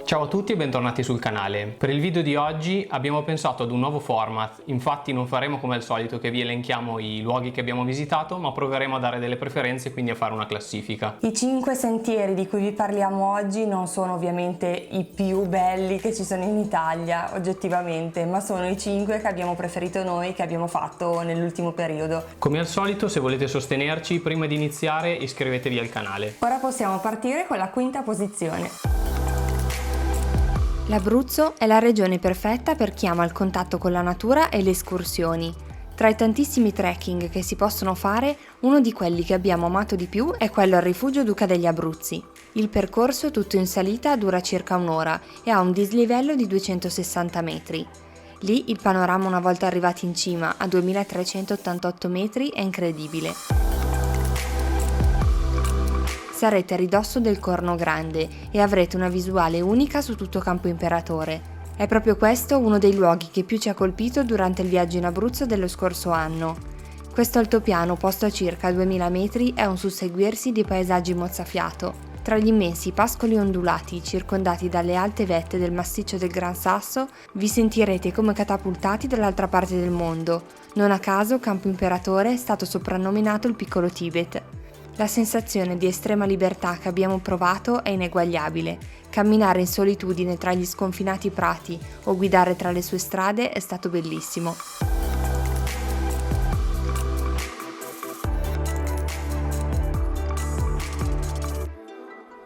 Ciao a tutti e bentornati sul canale. Per il video di oggi abbiamo pensato ad un nuovo format, infatti non faremo come al solito che vi elenchiamo i luoghi che abbiamo visitato, ma proveremo a dare delle preferenze e quindi a fare una classifica. I 5 sentieri di cui vi parliamo oggi non sono ovviamente i più belli che ci sono in Italia, oggettivamente, ma sono i 5 che abbiamo preferito noi, che abbiamo fatto nell'ultimo periodo. Come al solito, se volete sostenerci, prima di iniziare iscrivetevi al canale. Ora possiamo partire con la quinta posizione. L'Abruzzo è la regione perfetta per chi ama il contatto con la natura e le escursioni. Tra i tantissimi trekking che si possono fare, uno di quelli che abbiamo amato di più è quello al rifugio Duca degli Abruzzi. Il percorso, tutto in salita, dura circa un'ora e ha un dislivello di 260 metri. Lì il panorama una volta arrivati in cima a 2388 metri è incredibile. Sarete a ridosso del Corno Grande e avrete una visuale unica su tutto Campo Imperatore. È proprio questo uno dei luoghi che più ci ha colpito durante il viaggio in Abruzzo dello scorso anno. Questo altopiano, posto a circa 2000 metri, è un susseguirsi di paesaggi mozzafiato. Tra gli immensi pascoli ondulati circondati dalle alte vette del massiccio del Gran Sasso, vi sentirete come catapultati dall'altra parte del mondo. Non a caso Campo Imperatore è stato soprannominato il piccolo Tibet. La sensazione di estrema libertà che abbiamo provato è ineguagliabile. Camminare in solitudine tra gli sconfinati prati o guidare tra le sue strade è stato bellissimo.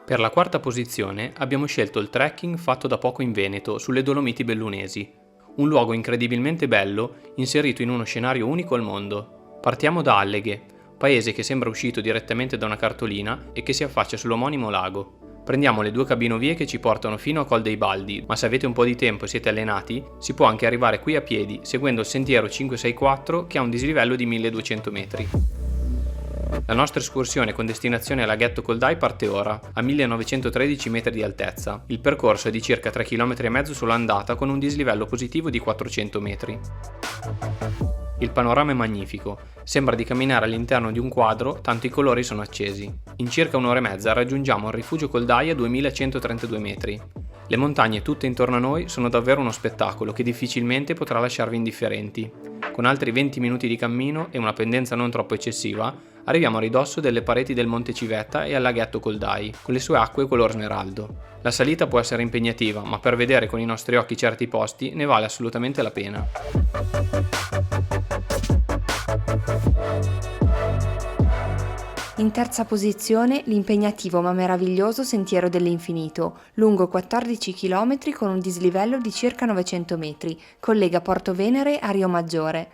Per la quarta posizione abbiamo scelto il trekking fatto da poco in Veneto, sulle Dolomiti Bellunesi. Un luogo incredibilmente bello, inserito in uno scenario unico al mondo. Partiamo da Alleghe, paese che sembra uscito direttamente da una cartolina e che si affaccia sull'omonimo lago. Prendiamo le due cabinovie che ci portano fino a Col dei Baldi, ma se avete un po' di tempo e siete allenati, si può anche arrivare qui a piedi, seguendo il sentiero 564 che ha un dislivello di 1200 metri. La nostra escursione con destinazione a Laghetto Coldai parte ora, a 1913 metri di altezza. Il percorso è di circa 3,5 km sull'andata con un dislivello positivo di 400 metri. Il panorama è magnifico, sembra di camminare all'interno di un quadro, tanto i colori sono accesi. In circa un'ora e mezza raggiungiamo il rifugio Coldai a 2132 metri. Le montagne tutte intorno a noi sono davvero uno spettacolo che difficilmente potrà lasciarvi indifferenti. Con altri 20 minuti di cammino e una pendenza non troppo eccessiva, arriviamo a ridosso delle pareti del Monte Civetta e al laghetto Coldai, con le sue acque color smeraldo. La salita può essere impegnativa, ma per vedere con i nostri occhi certi posti ne vale assolutamente la pena. In terza posizione l'impegnativo ma meraviglioso Sentiero dell'Infinito, lungo 14 km con un dislivello di circa 900 metri, collega Porto Venere a Rio Maggiore.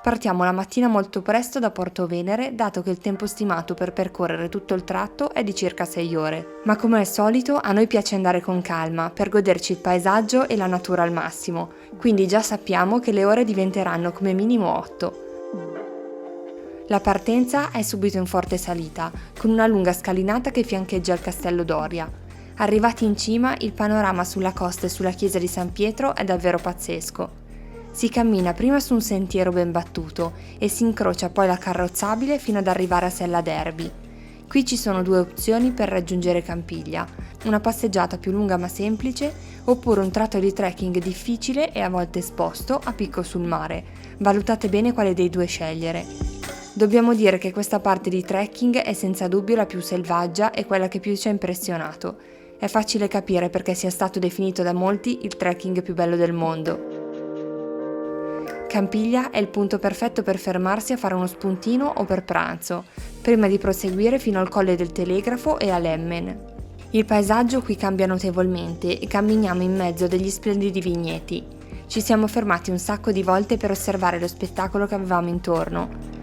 Partiamo la mattina molto presto da Porto Venere, dato che il tempo stimato per percorrere tutto il tratto è di circa 6 ore. Ma come al solito a noi piace andare con calma, per goderci il paesaggio e la natura al massimo, quindi già sappiamo che le ore diventeranno come minimo 8. La partenza è subito in forte salita, con una lunga scalinata che fiancheggia il Castello Doria. Arrivati in cima, il panorama sulla costa e sulla chiesa di San Pietro è davvero pazzesco. Si cammina prima su un sentiero ben battuto e si incrocia poi la carrozzabile fino ad arrivare a Sella Derby. Qui ci sono due opzioni per raggiungere Campiglia, una passeggiata più lunga ma semplice, oppure un tratto di trekking difficile e a volte esposto a picco sul mare. Valutate bene quale dei due scegliere. Dobbiamo dire che questa parte di trekking è senza dubbio la più selvaggia e quella che più ci ha impressionato. È facile capire perché sia stato definito da molti il trekking più bello del mondo. Campiglia è il punto perfetto per fermarsi a fare uno spuntino o per pranzo, prima di proseguire fino al Colle del Telegrafo e a Lemmen. Il paesaggio qui cambia notevolmente e camminiamo in mezzo a degli splendidi vigneti. Ci siamo fermati un sacco di volte per osservare lo spettacolo che avevamo intorno.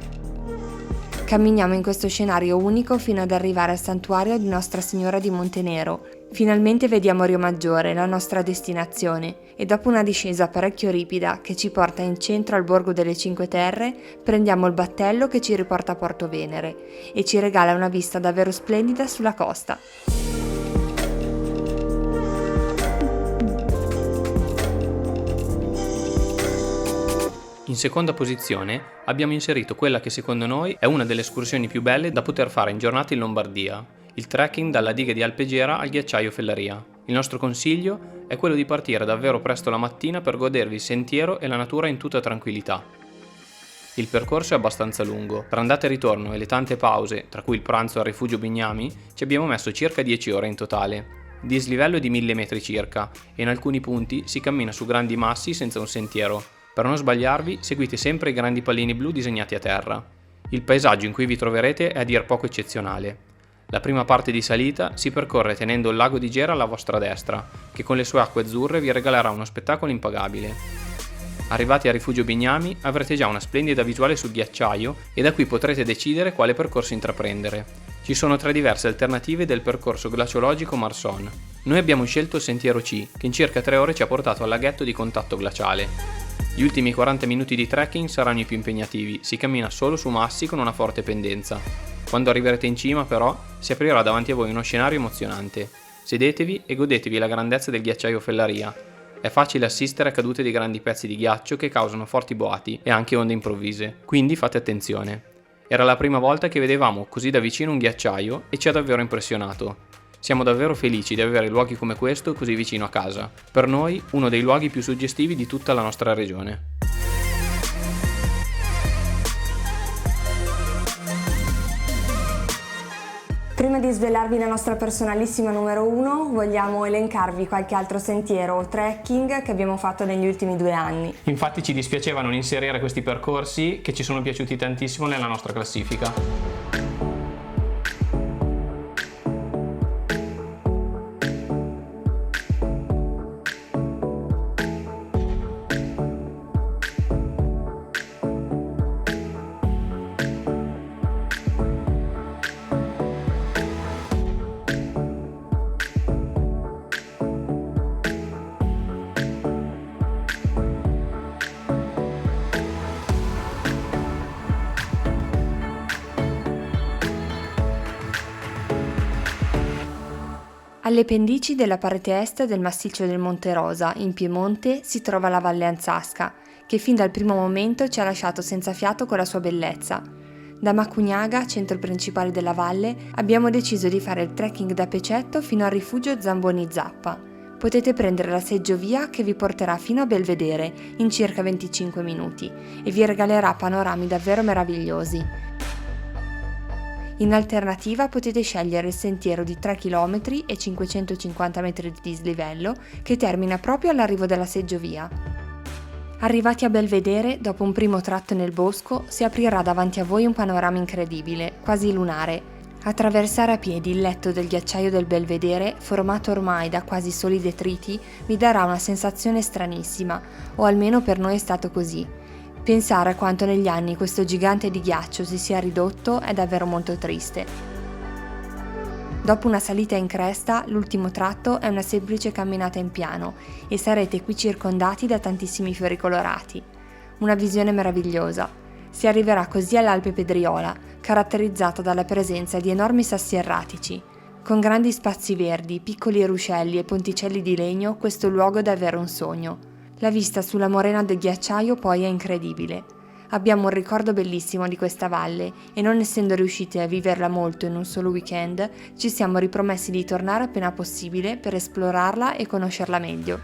Camminiamo in questo scenario unico fino ad arrivare al santuario di Nostra Signora di Montenero. Finalmente vediamo Rio Maggiore, la nostra destinazione, e dopo una discesa parecchio ripida che ci porta in centro al Borgo delle Cinque Terre, prendiamo il battello che ci riporta a Porto Venere e ci regala una vista davvero splendida sulla costa. In seconda posizione abbiamo inserito quella che secondo noi è una delle escursioni più belle da poter fare in giornata in Lombardia, il trekking dalla diga di Alpegera al ghiacciaio Fellaria. Il nostro consiglio è quello di partire davvero presto la mattina per godervi il sentiero e la natura in tutta tranquillità. Il percorso è abbastanza lungo, tra andata e ritorno e le tante pause, tra cui il pranzo al rifugio Bignami, ci abbiamo messo circa 10 ore in totale. Il dislivello è di 1000 metri circa e in alcuni punti si cammina su grandi massi senza un sentiero. Per non sbagliarvi, seguite sempre i grandi pallini blu disegnati a terra. Il paesaggio in cui vi troverete è a dir poco eccezionale. La prima parte di salita si percorre tenendo il lago di Gera alla vostra destra, che con le sue acque azzurre vi regalerà uno spettacolo impagabile. Arrivati a Rifugio Bignami avrete già una splendida visuale sul ghiacciaio e da qui potrete decidere quale percorso intraprendere. Ci sono 3 diverse alternative del percorso glaciologico Marson. Noi abbiamo scelto il sentiero C, che in circa 3 ore ci ha portato al laghetto di contatto glaciale. Gli ultimi 40 minuti di trekking saranno i più impegnativi, si cammina solo su massi con una forte pendenza. Quando arriverete in cima, però, si aprirà davanti a voi uno scenario emozionante. Sedetevi e godetevi la grandezza del ghiacciaio Fellaria. È facile assistere a cadute di grandi pezzi di ghiaccio che causano forti boati e anche onde improvvise, quindi fate attenzione. Era la prima volta che vedevamo così da vicino un ghiacciaio e ci ha davvero impressionato. Siamo davvero felici di avere luoghi come questo così vicino a casa. Per noi, uno dei luoghi più suggestivi di tutta la nostra regione. Prima di svelarvi la nostra personalissima numero 1, vogliamo elencarvi qualche altro sentiero o trekking che abbiamo fatto negli ultimi 2 anni. Infatti ci dispiaceva non inserire questi percorsi che ci sono piaciuti tantissimo nella nostra classifica. Alle pendici della parete est del massiccio del Monte Rosa, in Piemonte, si trova la Valle Anzasca, che fin dal primo momento ci ha lasciato senza fiato con la sua bellezza. Da Macugnaga, centro principale della valle, abbiamo deciso di fare il trekking da Pecetto fino al rifugio Zamboni Zappa. Potete prendere la seggiovia che vi porterà fino a Belvedere in circa 25 minuti e vi regalerà panorami davvero meravigliosi. In alternativa potete scegliere il sentiero di 3 km e 550 metri di dislivello che termina proprio all'arrivo della seggiovia. Arrivati a Belvedere, dopo un primo tratto nel bosco, si aprirà davanti a voi un panorama incredibile, quasi lunare. Attraversare a piedi il letto del ghiacciaio del Belvedere, formato ormai da quasi soli detriti, vi darà una sensazione stranissima, o almeno per noi è stato così. Pensare a quanto negli anni questo gigante di ghiaccio si sia ridotto è davvero molto triste. Dopo una salita in cresta, l'ultimo tratto è una semplice camminata in piano e sarete qui circondati da tantissimi fiori colorati. Una visione meravigliosa. Si arriverà così all'Alpe Pedriola, caratterizzata dalla presenza di enormi sassi erratici. Con grandi spazi verdi, piccoli ruscelli e ponticelli di legno, questo luogo è davvero un sogno. La vista sulla morena del ghiacciaio poi è incredibile. Abbiamo un ricordo bellissimo di questa valle e non essendo riusciti a viverla molto in un solo weekend, ci siamo ripromessi di tornare appena possibile per esplorarla e conoscerla meglio.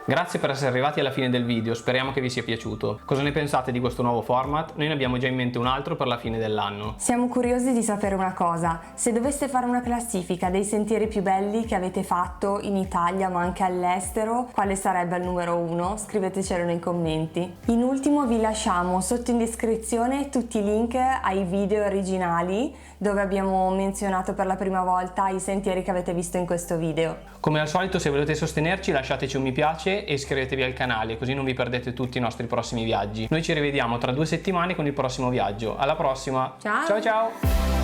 Grazie per essere arrivati alla fine del video, speriamo che vi sia piaciuto. Cosa ne pensate di questo nuovo format? Noi ne abbiamo già in mente un altro per la fine dell'anno. Siamo curiosi di sapere una cosa: se doveste fare una classifica dei sentieri più belli che avete fatto in Italia ma anche all'estero, quale sarebbe il numero 1? Scrivetecelo nei commenti. In ultimo vi lasciamo sotto in descrizione tutti i link ai video originali dove abbiamo menzionato per la prima volta i sentieri che avete visto in questo video. Come al solito, se volete sostenerci lasciateci un mi piace e iscrivetevi al canale, così non vi perdete tutti i nostri prossimi viaggi. Noi ci rivediamo tra 2 settimane con il prossimo viaggio. Alla prossima! Ciao! Ciao ciao!